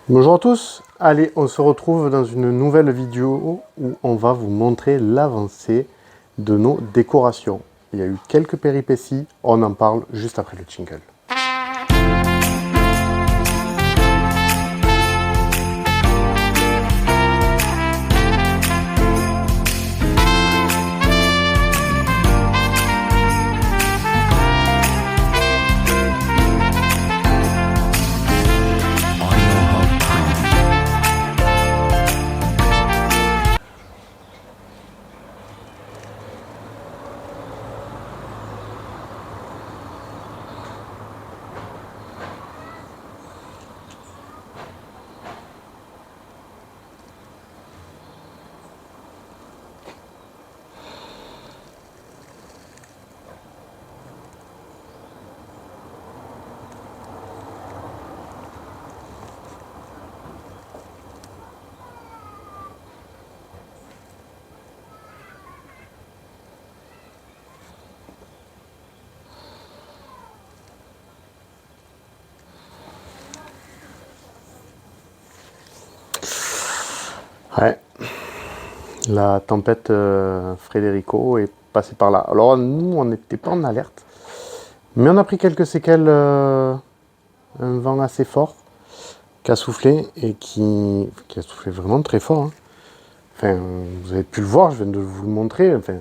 Bonjour à tous, allez on se retrouve dans une nouvelle vidéo où on va vous montrer l'avancée de nos décorations. Il y a eu quelques péripéties, on en parle juste après le jingle. Ouais, la tempête Frédérico est passée par là. Alors nous on n'était pas en alerte, mais on a pris quelques séquelles, un vent assez fort qui a soufflé et qui a soufflé vraiment très fort. Hein. Enfin, vous avez pu le voir, je viens de vous le montrer. Enfin,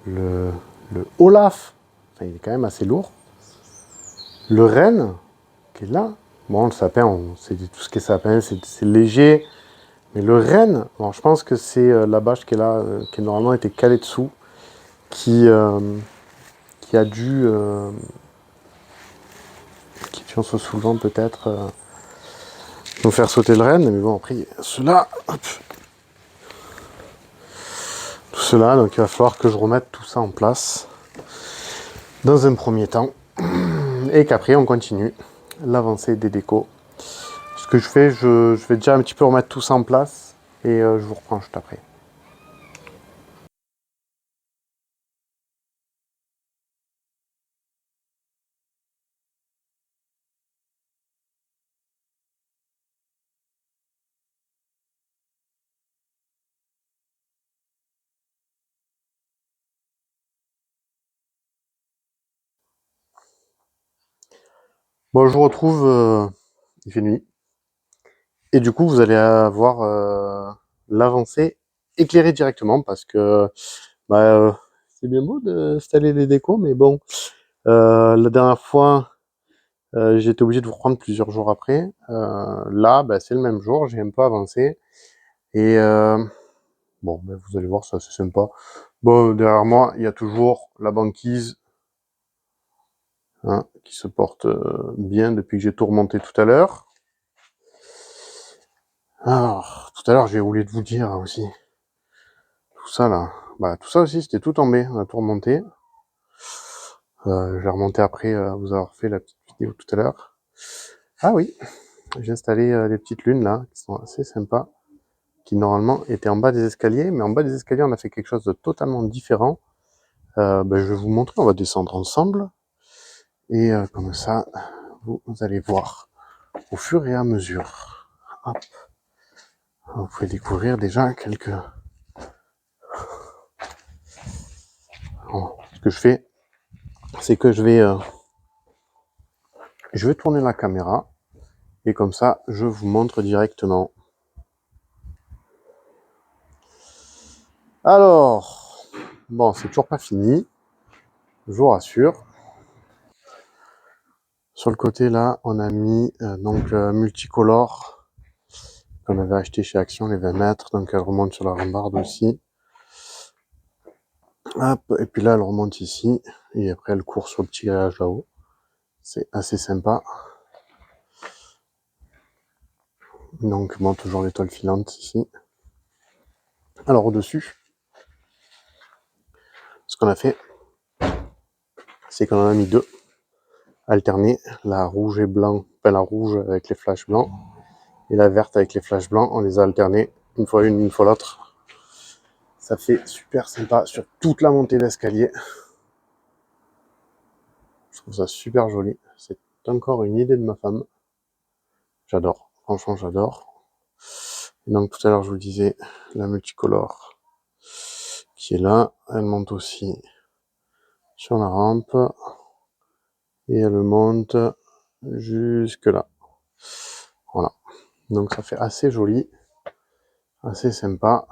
le, le Olaf, enfin, il est quand même assez lourd. Le renne, qui est là, bon, le sapin, on sait tout ce qui est sapin, c'est léger. Mais le renne, bon, je pense que c'est la bâche qui est là, qui normalement été calée dessous, qui, euh, qui a dû, qui en se soulevant peut-être, nous faire sauter le renne. Mais bon, après, cela, hop, tout cela, donc il va falloir que je remette tout ça en place dans un premier temps. Et qu'après, on continue l'avancée des décos. Ce que je fais, je vais déjà un petit peu remettre tout ça en place et je vous reprends juste après. Bon, je vous retrouve, il fait nuit. Et du coup, vous allez avoir l'avancée éclairée directement parce que bah, c'est bien beau d'installer les décos, mais bon, la dernière fois, j'ai été obligé de vous reprendre plusieurs jours après. Là, bah, c'est le même jour, j'ai un peu avancé. Et bon, bah, vous allez voir, ça c'est sympa. Bon, derrière moi, il y a toujours la banquise, hein, qui se porte bien depuis que j'ai tout remonté tout à l'heure. Alors, tout à l'heure, j'ai oublié de vous dire aussi, tout ça là, bah tout ça aussi, c'était tout tombé, on a tout remonté. J'ai remonté après vous avoir fait la petite vidéo tout à l'heure. Ah oui, j'ai installé des petites lunes là, qui sont assez sympas, qui normalement étaient en bas des escaliers, mais en bas des escaliers, on a fait quelque chose de totalement différent. Ben, je vais vous montrer, on va descendre ensemble, et comme ça, vous allez voir au fur et à mesure. Hop. Vous pouvez découvrir déjà quelques... Bon, ce que je fais, c'est que je vais tourner la caméra, et comme ça, je vous montre directement. Alors, bon, c'est toujours pas fini, je vous rassure. Sur le côté là, on a mis donc multicolore qu'on avait acheté chez Action, les 20 mètres, donc elle remonte sur la rambarde aussi. Hop, et puis là elle remonte ici, et après elle court sur le petit grillage là-haut. C'est assez sympa. Donc bon, toujours l'étoile filante ici. Alors au-dessus, ce qu'on a fait, c'est qu'on en a mis deux, alternés, la rouge et blanc, enfin la rouge avec les flashs blancs, et la verte avec les flashs blancs, on les a alternés, une fois une fois l'autre. Ça fait super sympa sur toute la montée d'escalier. Je trouve ça super joli. C'est encore une idée de ma femme. J'adore. Franchement, j'adore. Et donc, tout à l'heure, je vous disais, la multicolore qui est là, elle monte aussi sur la rampe. Et elle monte jusque là. Voilà. Donc, ça fait assez joli. Assez sympa.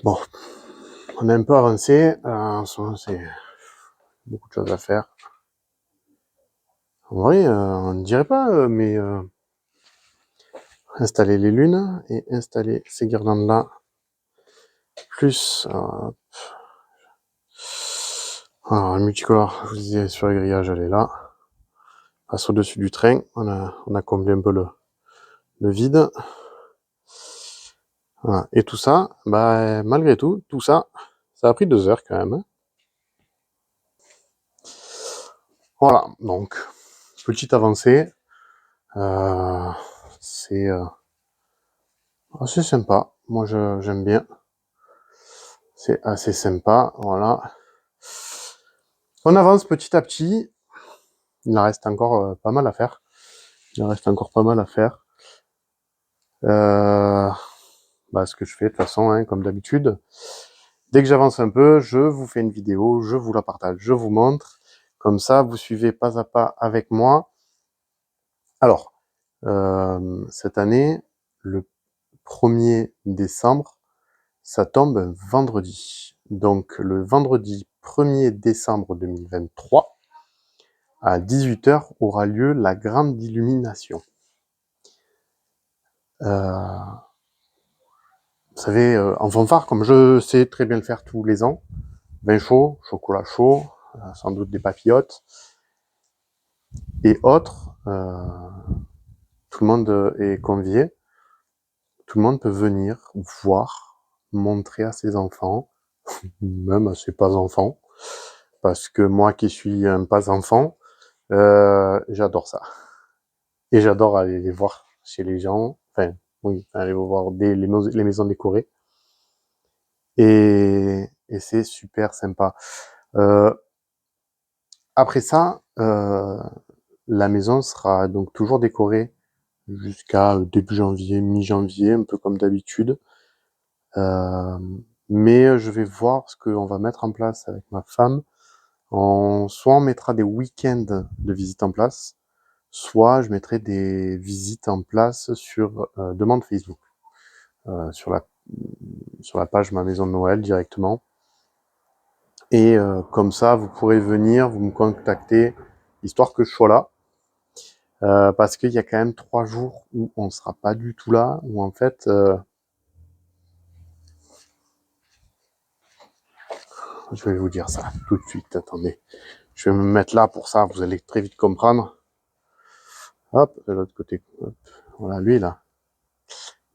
Bon. On est un peu avancé. En ce moment, c'est beaucoup de choses à faire. En vrai, on ne dirait pas, mais installer les lunes et installer ces guirlandes-là. Plus, alors, la multicolore, je vous disais, sur le grillage, elle est là. Passe au-dessus du train. On a comblé un peu le vide. Voilà. Et tout ça, bah, malgré tout, ça a pris 2 heures quand même. Hein. Voilà, donc, petite avancée. C'est assez sympa. Moi, j'aime bien. C'est assez sympa, voilà. On avance petit à petit. Il en reste encore pas mal à faire. Ce que je fais de toute façon, hein, comme d'habitude. Dès que j'avance un peu, je vous fais une vidéo, je vous la partage, je vous montre. Comme ça, vous suivez pas à pas avec moi. Alors, cette année, le 1er décembre, ça tombe un vendredi. Donc, le vendredi 1er décembre 2023, à 18h, aura lieu la grande illumination. Vous savez, en fanfare, comme je sais très bien le faire tous les ans, vin chaud, chocolat chaud, sans doute des papillotes, et autres, tout le monde est convié, tout le monde peut venir voir, montrer à ses enfants, même à ses pas-enfants, parce que moi qui suis un pas-enfant, j'adore ça. Et j'adore aller les voir chez les gens, enfin, oui, aller voir les maisons décorées. Et c'est super sympa. Après ça, la maison sera donc toujours décorée jusqu'à début janvier, mi-janvier, un peu comme d'habitude. Mais je vais voir ce qu'on va mettre en place avec ma femme. Soit on mettra des week-ends de visite en place, soit je mettrai des visites en place sur demande Facebook, sur la page Ma Maison de Noël directement. Et comme ça, vous pourrez venir, vous me contacter, histoire que je sois là. Parce qu'il y a quand même 3 jours où on sera pas du tout là, où en fait, je vais vous dire ça tout de suite, attendez. Je vais me mettre là pour ça, vous allez très vite comprendre. Hop, de l'autre côté. Hop. Voilà, lui là.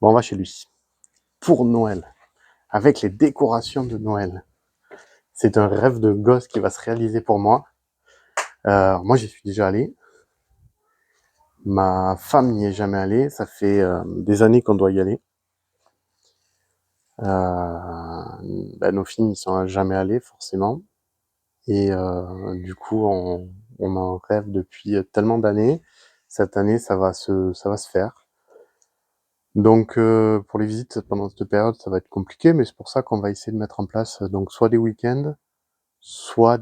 Bon, on va chez lui. Pour Noël, avec les décorations de Noël. C'est un rêve de gosse qui va se réaliser pour moi. Moi, j'y suis déjà allé. Ma femme n'y est jamais allée. Ça fait des années qu'on doit y aller. Nos filles n'y sont jamais allées, forcément. Et du coup, on en rêve depuis tellement d'années. Cette année, ça va se faire. Donc, pour les visites pendant cette période, ça va être compliqué, mais c'est pour ça qu'on va essayer de mettre en place donc soit des week-ends, soit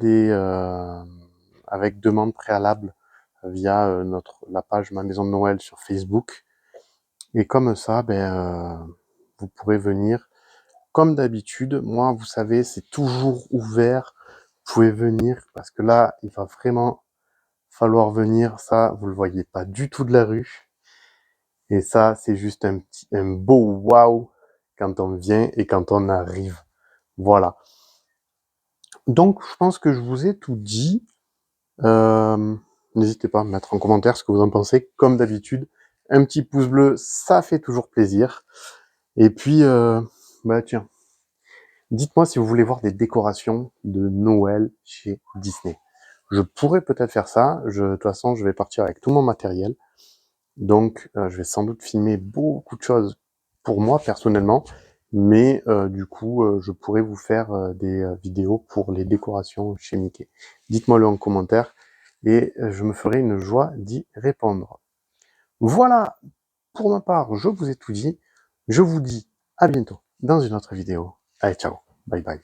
avec demande préalable via la page Ma Maison de Noël sur Facebook. Et comme ça, vous pourrez venir comme d'habitude. Moi, vous savez, c'est toujours ouvert. Vous pouvez venir parce que là, il va vraiment falloir venir. Ça, vous le voyez pas du tout de la rue. Et ça, c'est juste un beau waouh quand on vient et quand on arrive. Voilà. Donc, je pense que je vous ai tout dit. N'hésitez pas à me mettre en commentaire ce que vous en pensez. Comme d'habitude, un petit pouce bleu, ça fait toujours plaisir. Et puis, tiens, dites-moi si vous voulez voir des décorations de Noël chez Disney. Je pourrais peut-être faire ça. De toute façon, je vais partir avec tout mon matériel. Donc, je vais sans doute filmer beaucoup de choses pour moi personnellement. Mais du coup, je pourrais vous faire des vidéos pour les décorations chez Mickey. Dites-moi-le en commentaire et je me ferai une joie d'y répondre. Voilà, pour ma part, je vous ai tout dit. Je vous dis à bientôt dans une autre vidéo. Allez, ciao, bye bye.